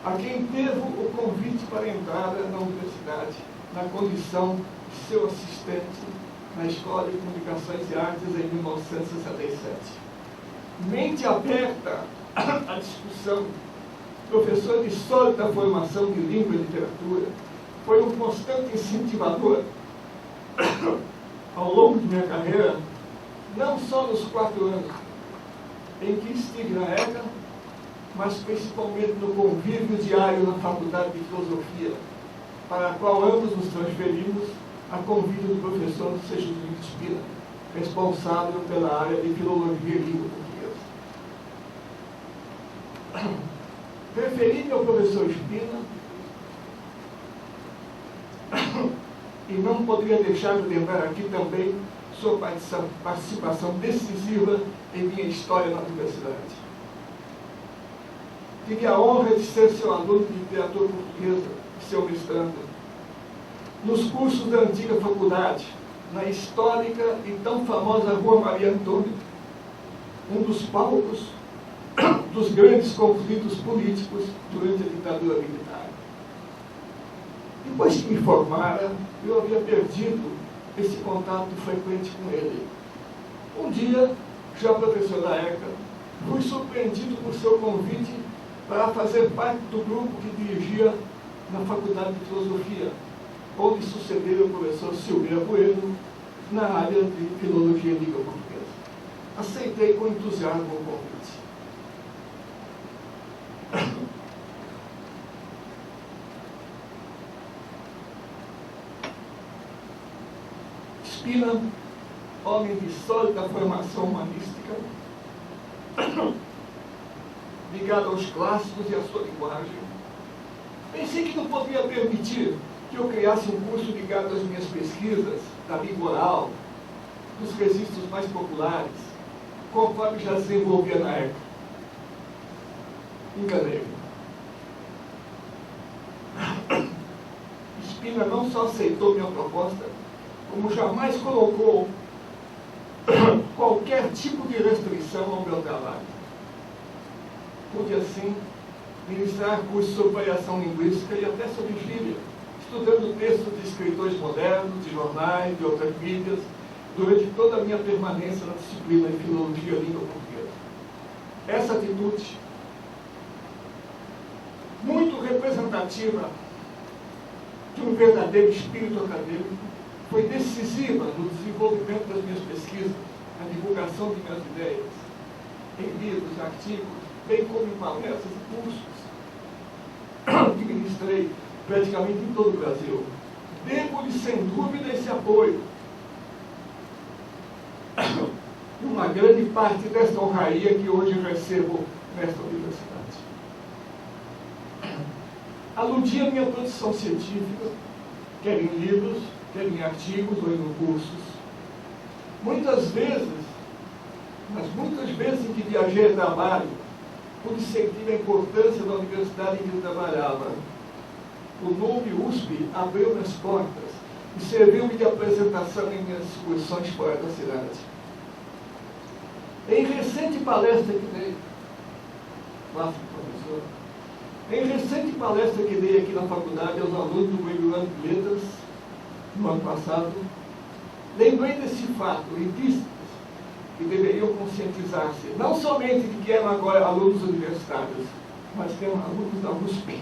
a quem devo o convite para a entrada na universidade, na condição de seu assistente na Escola de Comunicações e Artes em 1967. Mente aberta à discussão, professor de sólida formação de língua e literatura, foi um constante incentivador ao longo de minha carreira, não só nos 4 anos em que estive na ECA, mas principalmente no convívio diário na Faculdade de Filosofia, para a qual ambos nos transferimos a convite do professor Sergilino Espina, responsável pela área de Filologia e Língua Portuguesa. Referi-me ao professor Espina e não poderia deixar de lembrar aqui também sua participação decisiva em minha história na universidade. Tive a honra de ser seu aluno de literatura portuguesa e seu mestrando, nos cursos da antiga faculdade, na histórica e tão famosa Rua Maria Antônia, um dos palcos dos grandes conflitos políticos durante a ditadura militar. Depois que me formara, eu havia perdido esse contato frequente com ele. Um dia, já professor da ECA, fui surpreendido por seu convite para fazer parte do grupo que dirigia na Faculdade de Filosofia, onde sucedeu o professor Silveira Bueno na área de Filologia e Língua Portuguesa. Aceitei com entusiasmo o convite. Espina, homem de sólida formação humanística, ligado aos clássicos e à sua linguagem, pensei que não poderia permitir que eu criasse um curso ligado às minhas pesquisas da língua oral, dos registros mais populares, conforme já desenvolvia na época. Enganei-me. Espina não só aceitou minha proposta, como jamais colocou qualquer tipo de restrição ao meu trabalho. Pude, assim, ministrar cursos sobre variação linguística e até sobre gíria, estudando textos de escritores modernos, de jornais, de outras mídias, durante toda a minha permanência na disciplina de Filologia e Língua Portuguesa. Essa atitude, muito representativa de um verdadeiro espírito acadêmico, foi decisiva no desenvolvimento das minhas pesquisas, na divulgação de minhas ideias, em livros, artigos, bem como em palestras e cursos que ministrei praticamente em todo o Brasil. Devo-lhe, sem dúvida, esse apoio. E uma grande parte desta honraria que hoje recebo nesta universidade. Aludi a minha produção científica, quer em livros, quer em artigos ou em cursos. Muitas vezes, mas muitas vezes em que viajei a trabalho, pude sentir a importância da universidade em que eu trabalhava. O nome USP abriu minhas portas e serviu-me de apresentação em minhas excursões fora da cidade. Em recente palestra que dei, professor, em recente palestra que dei aqui na faculdade aos alunos do primeiro ano de letras, no ano passado, lembrei desse fato e disse que deveriam conscientizar-se, não somente de que eram agora alunos universitários, mas que eram alunos da USP.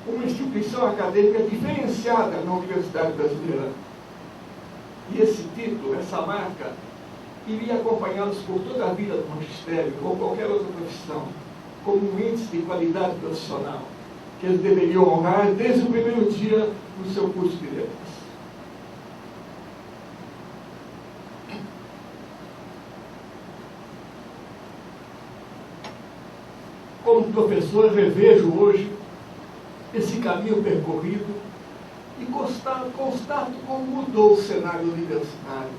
Uma instituição acadêmica diferenciada na Universidade Brasileira. E esse título, essa marca, iria acompanhá-los por toda a vida do magistério ou qualquer outra profissão, como um índice de qualidade profissional, que eles deveriam honrar desde o primeiro dia no seu curso de letras. Como professor, revejo hoje esse caminho percorrido e constato como mudou o cenário universitário.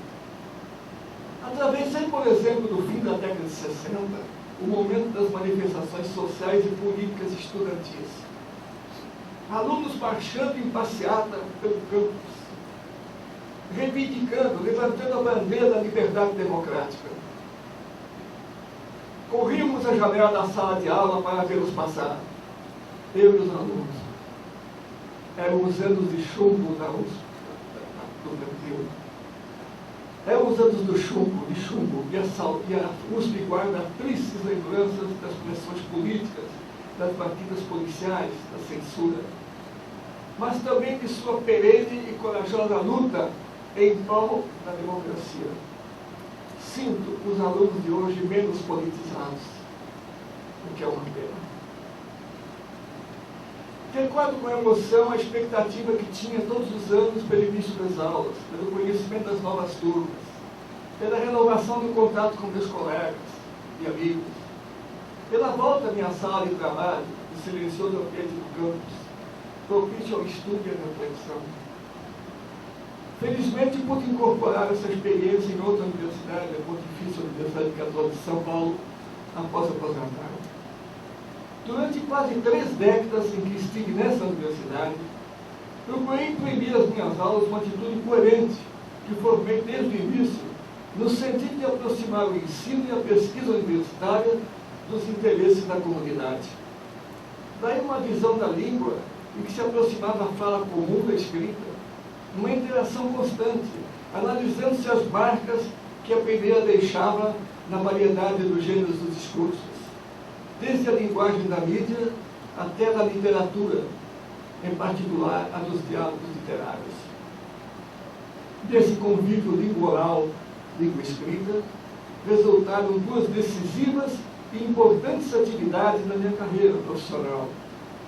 Atravessei, por exemplo, do fim da década de 60, o momento das manifestações sociais e políticas estudantis. Alunos marchando em passeata pelo campus, reivindicando, levantando a bandeira da liberdade democrática. Corríamos à janela da sala de aula para vê-los passar, eu e os alunos. Eram os anos de chumbo da USP, do Brasil. Eram os anos do chumbo, e a USP guarda tristes lembranças das pressões políticas, das batidas policiais, da censura, mas também de sua perene e corajosa luta em prol da democracia. Sinto os alunos de hoje menos politizados, o que é uma pena. Recordo com emoção a expectativa que tinha todos os anos pelo início das aulas, pelo conhecimento das novas turmas, pela renovação do contato com meus colegas e amigos, pela volta à minha sala de trabalho, o silencioso ambiente do campus, propício ao estudo e à reflexão. Felizmente pude incorporar essa experiência em outra universidade, a Pontifícia Universidade Católica de São Paulo, após aposentar. Durante quase 3 décadas em que estive nessa universidade, procurei imprimir às minhas aulas uma atitude coerente, que formei desde o início, no sentido de aproximar o ensino e a pesquisa universitária dos interesses da comunidade. Daí uma visão da língua em que se aproximava a fala comum da escrita, uma interação constante, analisando-se as marcas que a primeira deixava na variedade dos gêneros dos discursos, desde a linguagem da mídia até da literatura, em particular a dos diálogos literários. Desse convívio língua-oral, língua-escrita, resultaram 2 decisivas e importantes atividades na minha carreira profissional,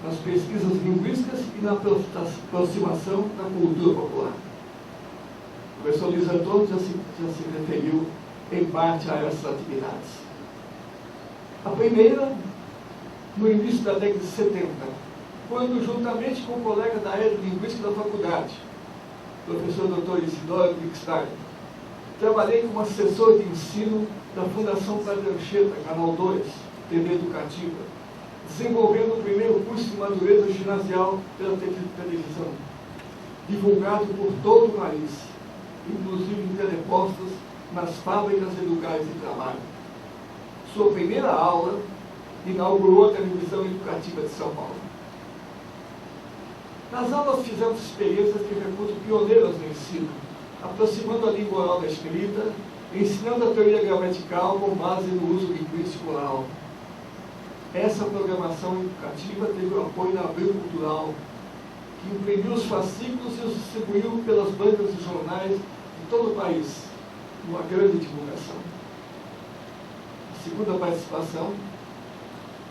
nas pesquisas linguísticas e na aproximação da cultura popular. O professor Luiz Antônio já se referiu em parte a essas atividades. A primeira, no início da década de 70, quando, juntamente com o colega da área de linguística da faculdade, professor Dr. Isidoro Wittgenstein, trabalhei como assessor de ensino da Fundação Padre Anchieta, Canal 2, TV Educativa, desenvolvendo o primeiro curso de madureza ginasial pela televisão, divulgado por todo o país, inclusive em telepostos nas fábricas e lugares de trabalho. Sua primeira aula inaugurou a televisão educativa de São Paulo. Nas aulas fizemos experiências que reputo pioneiras no ensino, aproximando a língua oral da escrita, ensinando a teoria gramatical com base no uso linguístico oral. Essa programação educativa teve o apoio da Abril Cultural, que imprimiu os fascículos e os distribuiu pelas bancas de jornais de todo o país, uma grande divulgação. A segunda participação,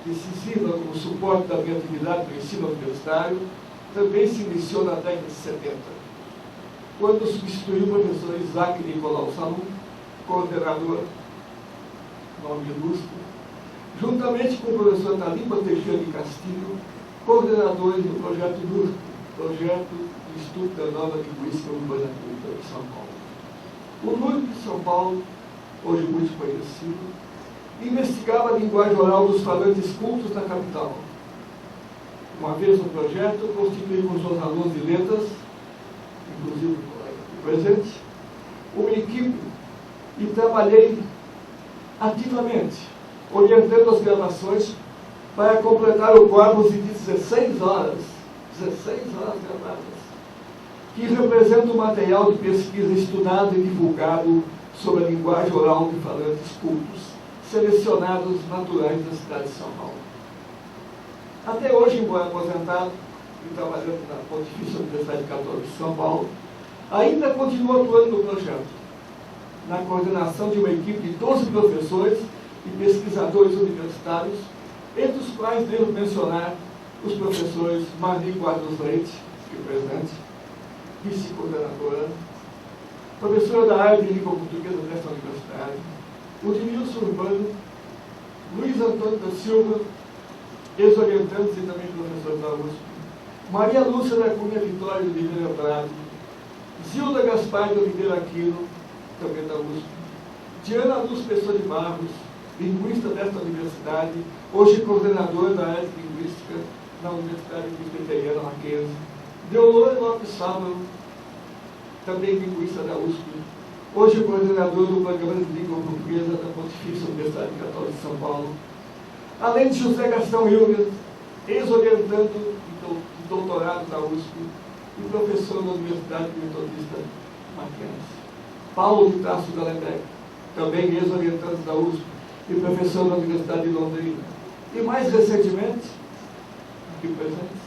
decisiva como suporte da minha atividade no ensino universitário, também se iniciou na década de 70, quando substituiu o professor Isaac Nicolau Salum, coordenador, nome ilustre, juntamente com o professor Taliba Teixeira de Castilho, coordenadores do projeto NURC, projeto de estudo da nova linguística urbana culta de São Paulo. O NURC de São Paulo, hoje muito conhecido, investigava a linguagem oral dos falantes cultos na capital. Uma vez no projeto, constituí com os meus alunos de letras, inclusive o colega presente, uma equipe e trabalhei ativamente, orientando as gravações para completar o corpus de 16 horas gravadas, que representa o material de pesquisa estudado e divulgado sobre a linguagem oral de falantes cultos, selecionados naturais da cidade de São Paulo. Até hoje, embora aposentado e trabalhando na Pontifícia Universidade Católica de São Paulo, ainda continuo atuando no projeto, na coordenação de uma equipe de 12 professores e pesquisadores universitários, entre os quais devo mencionar os professores Marli Quadros Leite, que é presente, vice-coordenadora, professora da área de língua portuguesa desta universidade, Udinilson Urbano, Luiz Antônio da Silva, ex-orientantes e também professores da USP, Maria Lúcia da Cunha Vitória de Oliveira Prado, Zilda Gaspar de Oliveira Aquino, também da USP, Diana Luz Pessoa de Barros, linguista desta universidade, hoje coordenadora da área de linguística na Universidade Presbiteriana Mackenzie, Deolore Lopes Sábado, também linguista da USP, hoje coordenador do Programa de Língua Portuguesa da Pontifícia Universidade Católica de São Paulo, além de José Gastão Hilger, ex-orientando de doutorado da USP e professor da Universidade Metodista Mackenzie. Paulo de Tarso Gallenberg, também ex-orientando da USP e professor da Universidade de Londrina. E mais recentemente, aqui presentes,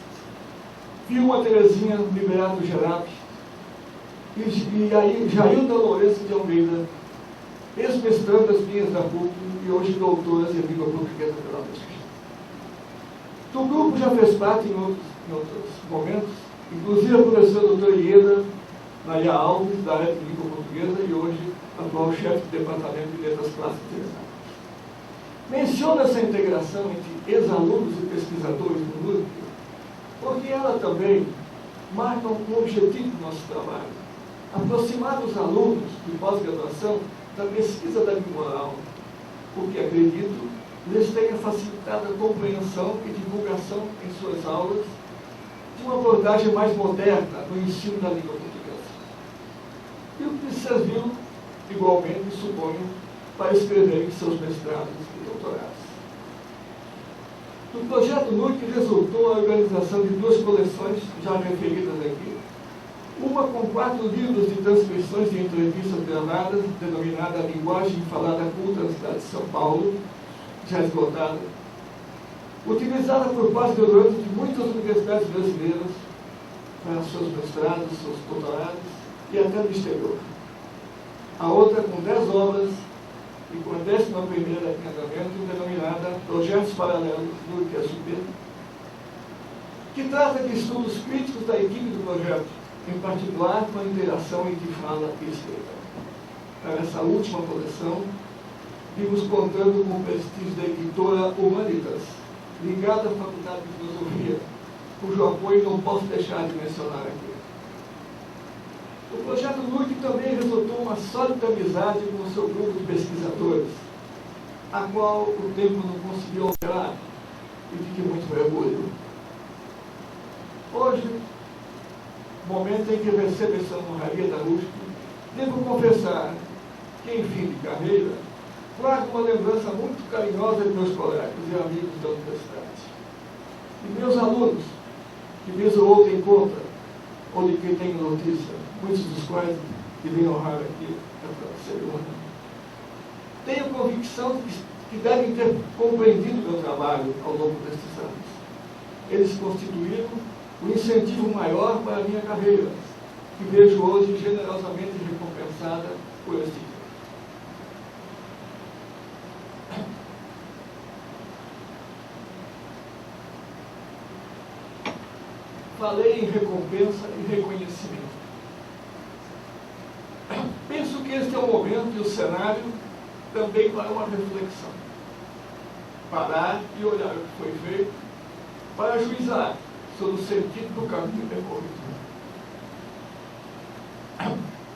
Vilma Terezinha Liberato Gerap e aí Jailda Lourenço de Almeida, ex-mestrandas minhas da PUC e hoje doutoras em língua portuguesa pela USP. Do grupo já fez parte em outros momentos, inclusive a professora doutora Ieda Maria Alves, da área de língua portuguesa, e hoje atual chefe do Departamento de Letras Clássicas e Exatas. Menciono essa integração entre ex-alunos e pesquisadores do NURC, porque ela também marca um objetivo do nosso trabalho: aproximar os alunos de pós-graduação da pesquisa da língua oral, porque acredito lhes tenha facilitado a compreensão e divulgação em suas aulas de uma abordagem mais moderna no ensino da língua portuguesa. E o que serviu, igualmente, suponho, para escreverem seus mestrados e doutorados. Do projeto NURC resultou a organização de 2 coleções, já referidas aqui, uma com 4 livros de transcrições de entrevistas gravadas, denominada Linguagem Falada Culta na cidade de São Paulo, já esgotada, utilizada por pós-graduandos de muitas universidades brasileiras para seus mestrados, seus doutorados e até no exterior. A outra com 10 obras e com a 11ª em andamento, denominada Projetos Paralelos do NURC-SP, que trata de estudos críticos da equipe do projeto, em particular com a interação entre fala e escrita. Para essa última coleção, vimos contando com o prestígio da editora Humanitas, ligada à Faculdade de Filosofia, cujo apoio não posso deixar de mencionar aqui. O projeto NURC também resultou uma sólida amizade com o seu grupo de pesquisadores, a qual o tempo não conseguiu alterar e de que muito me orgulho. Hoje, momento em que recebo essa honraria da USP, devo confessar que, em fim de carreira, trago uma lembrança muito carinhosa de meus colegas e amigos da universidade. E meus alunos, que vez ou outra encontram, ou de quem tenho notícia, muitos dos quais que vêm honrar aqui essa cerimônia. Tenho convicção que devem ter compreendido meu trabalho ao longo destes anos. Eles constituíram o incentivo maior para a minha carreira, que vejo hoje generosamente recompensada por este título. Falei em recompensa e reconhecimento. Penso que este é o momento e o cenário também para uma reflexão. Parar e olhar o que foi feito para ajuizar sobre o sentido do caminho percorrido.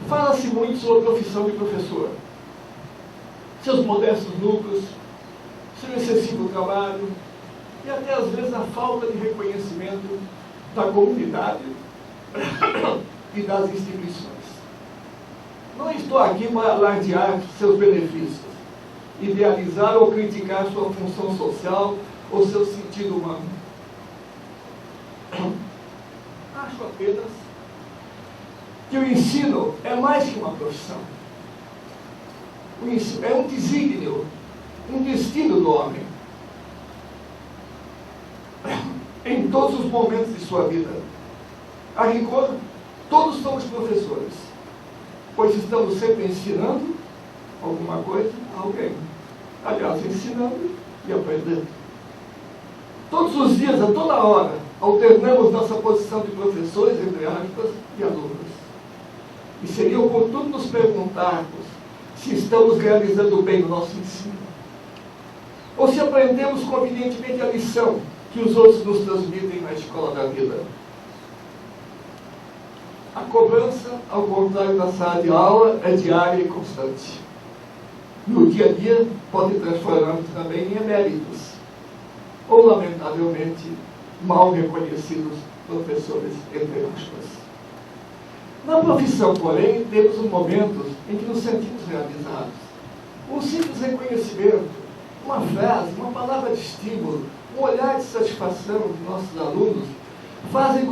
Fala-se muito sobre a profissão de professor, seus modestos lucros, seu excessivo trabalho e até às vezes a falta de reconhecimento da comunidade e das instituições. Não estou aqui para alardear seus benefícios, idealizar ou criticar sua função social ou seu sentido humano. Acho apenas que o ensino é mais que uma profissão. O ensino é um desígnio, um destino do homem. Em todos os momentos de sua vida. A rigor, todos somos professores, pois estamos sempre ensinando alguma coisa a alguém. Aliás, ensinando e aprendendo. Todos os dias, a toda hora, alternamos nossa posição de professores, entre aspas, e alunos. E seria oportuno nos perguntarmos se estamos realizando bem o nosso ensino. Ou se aprendemos convenientemente a lição que os outros nos transmitem na escola da vida. A cobrança, ao contrário da sala de aula, é diária e constante. No dia a dia, pode transformar também em eméritos, ou, lamentavelmente, mal reconhecidos professores, entre aspas. Na profissão, porém, temos momentos em que nos sentimos realizados. Um simples reconhecimento, uma frase, uma palavra de estímulo, um olhar de satisfação de nossos alunos fazem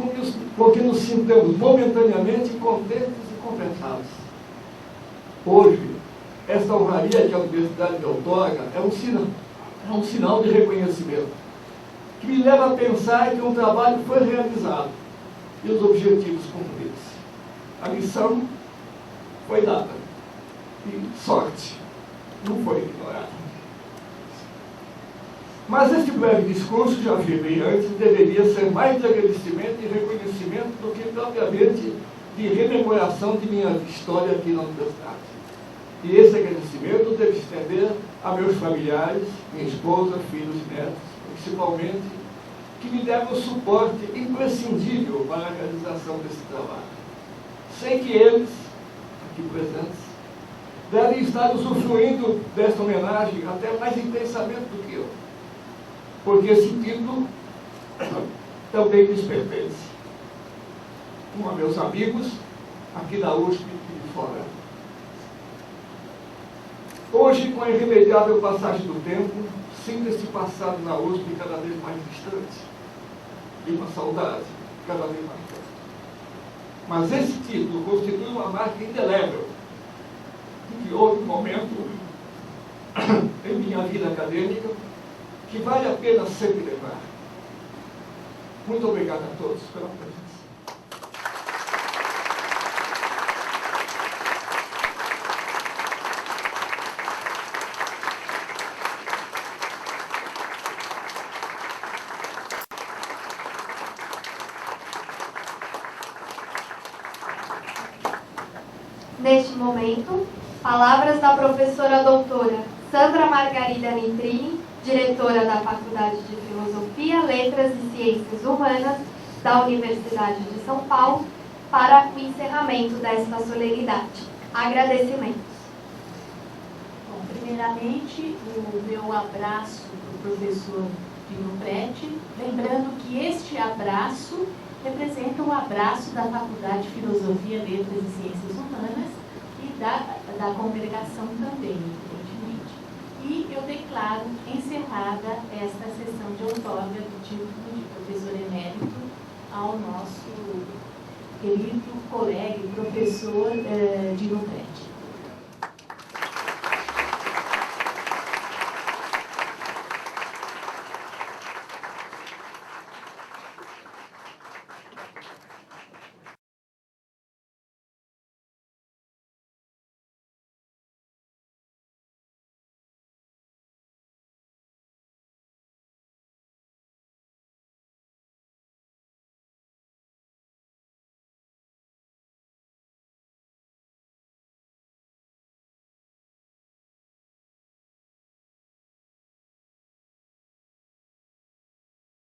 com que nos sintamos momentaneamente contentes e compensados. Hoje, esta honraria que a Universidade me outorga é um sinal de reconhecimento, que me leva a pensar que um trabalho foi realizado e os objetivos cumpridos. A missão foi dada e sorte não foi ignorada. Mas este breve discurso, já afirmei antes, deveria ser mais de agradecimento e reconhecimento do que propriamente de rememoração de minha história aqui na universidade. E esse agradecimento deve estender a meus familiares, minha esposa, filhos e netos, principalmente, que me deram o suporte imprescindível para a realização desse trabalho. Sei que eles, aqui presentes, devem estar usufruindo desta homenagem até mais intensamente do que eu, porque esse título também lhes pertence. A meus amigos, aqui da USP e de fora. Hoje, com a irremediável passagem do tempo, sinto esse passado na USP cada vez mais distante, e uma saudade cada vez mais forte. Mas esse título constitui uma marca indelével de que houve um momento em minha vida acadêmica que vale a pena sempre lembrar. Muito obrigado a todos pela presença. Neste momento, palavras da professora doutora Sandra Margarida Nitrini, diretora da Faculdade de Filosofia, Letras e Ciências Humanas da Universidade de São Paulo, para o encerramento desta solenidade. Agradecimentos. Bom, primeiramente, o meu abraço para o professor Dino Prete, lembrando que este abraço representa um abraço da Faculdade de Filosofia, Letras e Ciências Humanas e da congregação também, evidentemente. E eu declaro encerrada esta sessão de outorga do título de professor emérito ao nosso querido colega e professor Dino Prete.